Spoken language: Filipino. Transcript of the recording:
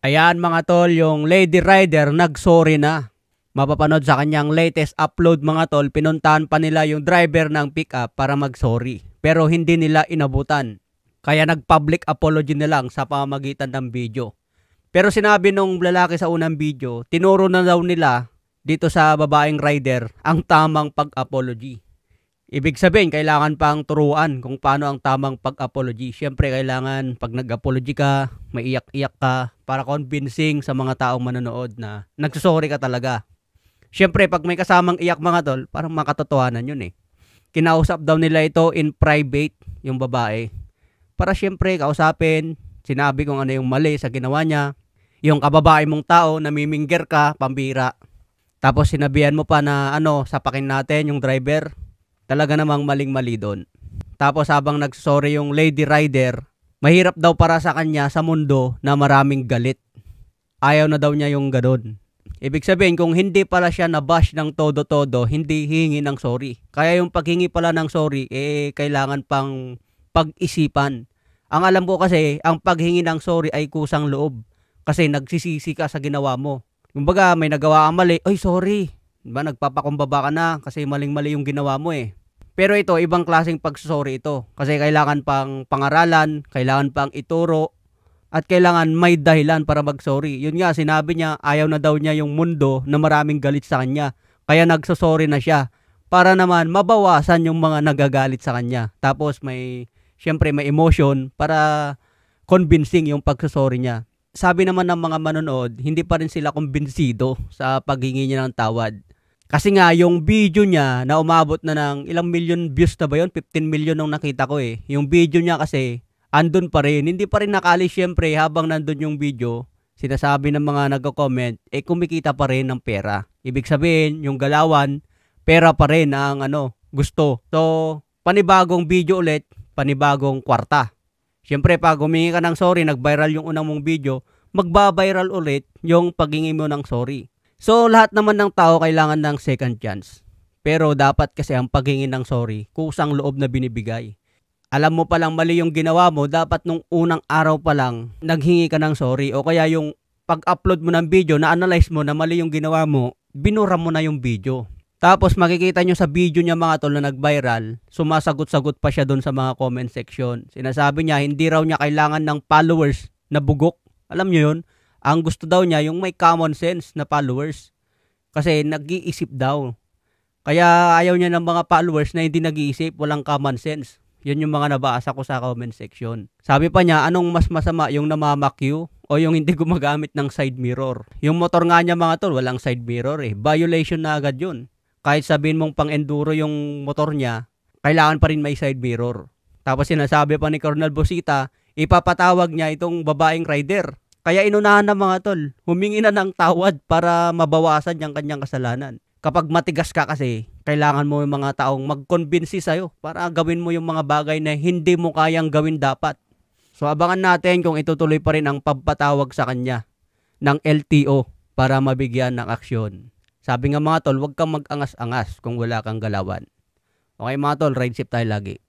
Ayan mga tol, yung Lady Rider nag-sorry na. Mapapanood sa kanyang latest upload mga tol, pinuntahan pa nila yung driver ng pickup para mag-sorry. Pero hindi nila inabutan. Kaya nag-public apology na lang sa pamamagitan ng video. Pero sinabi nung lalaki sa unang video, tinuro na daw nila dito sa babaeng rider ang tamang pag-apology. Ibig sabihin, kailangan pang turuan kung paano ang tamang pag-apology. Siyempre, kailangan pag nag-apology ka, maiyak-iyak ka para convincing sa mga taong manonood na nagsusorry ka talaga. Siyempre, pag may kasamang iyak mga tol, parang makatotohanan yun eh. Kinausap daw nila ito in private, yung babae. Para siyempre, kausapin, sinabi kung ano yung mali sa ginawa niya. Yung kababae mong tao, namimingger ka, pambira. Tapos sinabihan mo pa na sapakin natin yung driver. Talaga namang maling-mali doon. Tapos habang nagsorry yung Lady Rider, mahirap daw para sa kanya sa mundo na maraming galit. Ayaw na daw niya yung ganun. Ibig sabihin, kung hindi pala siya nabash ng todo-todo, hindi hingi ng sorry. Kaya yung paghingi pala ng sorry, kailangan pang pag-isipan. Ang alam ko kasi, ang paghingi ng sorry ay kusang loob. Kasi nagsisisi ka sa ginawa mo. Kumbaga, may nagawa kang mali, "Oy, sorry." Diba, nagpapakumbaba ka na kasi maling-mali yung ginawa mo eh. Pero ito, ibang klaseng pagsusorry ito. Kasi kailangan pang pangaralan, kailangan pang ituro, at kailangan may dahilan para mag-sorry. Yun nga, sinabi niya, ayaw na daw niya yung mundo na maraming galit sa kanya. Kaya nagsusorry na siya. Para naman mabawasan yung mga nagagalit sa kanya. Tapos siyempre may emotion para convincing yung pagsusorry niya. Sabi naman ng mga manonood, hindi pa rin sila kumbinsido sa paghingi niya ng tawad. Kasi nga, yung video niya na umabot na ng ilang million views na ba yun? 15 million nung nakita ko eh. Yung video niya kasi, andun pa rin. Hindi pa rin nakalis syempre habang nandun yung video. Sinasabi ng mga nagko-comment, kumikita pa rin ng pera. Ibig sabihin, yung galawan, pera pa rin ang gusto. So, panibagong video ulit, panibagong kwarta. Syempre, pag humingi ka ng sorry, nag-viral yung unang mong video, magba-viral ulit yung paghingi mo ng sorry. So, lahat naman ng tao kailangan ng second chance. Pero dapat kasi ang paghingi ng sorry, kusang loob na binibigay. Alam mo palang mali yung ginawa mo, dapat nung unang araw pa lang, naghingi ka ng sorry. O kaya yung pag-upload mo ng video, na-analyze mo na mali yung ginawa mo, binura mo na yung video. Tapos makikita nyo sa video niya mga tol na nag-viral, sumasagot-sagot pa siya doon sa mga comment section. Sinasabi niya, hindi raw niya kailangan ng followers na bugok. Alam nyo yun? Ang gusto daw niya, yung may common sense na followers. Kasi nag-iisip daw. Kaya ayaw niya ng mga followers na hindi nag-iisip, walang common sense. Yun yung mga nabasa ko sa comment section. Sabi pa niya, anong mas masama, yung namamakyu o yung hindi gumagamit ng side mirror? Yung motor nga niya mga tol, walang side mirror eh. Violation na agad yun. Kahit sabihin mong pang-enduro yung motor niya, kailangan pa rin may side mirror. Tapos sinasabi pa ni Colonel Busita, ipapatawag niya itong babaeng rider. Kaya inunahan ng mga tol, humingi na ng tawad para mabawasan yung kanyang kasalanan. Kapag matigas ka kasi, kailangan mo yung mga taong mag-convince sa'yo para gawin mo yung mga bagay na hindi mo kayang gawin dapat. So abangan natin kung itutuloy pa rin ang pagpatawag sa kanya ng LTO para mabigyan ng aksyon. Sabi nga mga tol, huwag kang mag-angas-angas kung wala kang galawan. Okay mga tol, ride safe tayo lagi.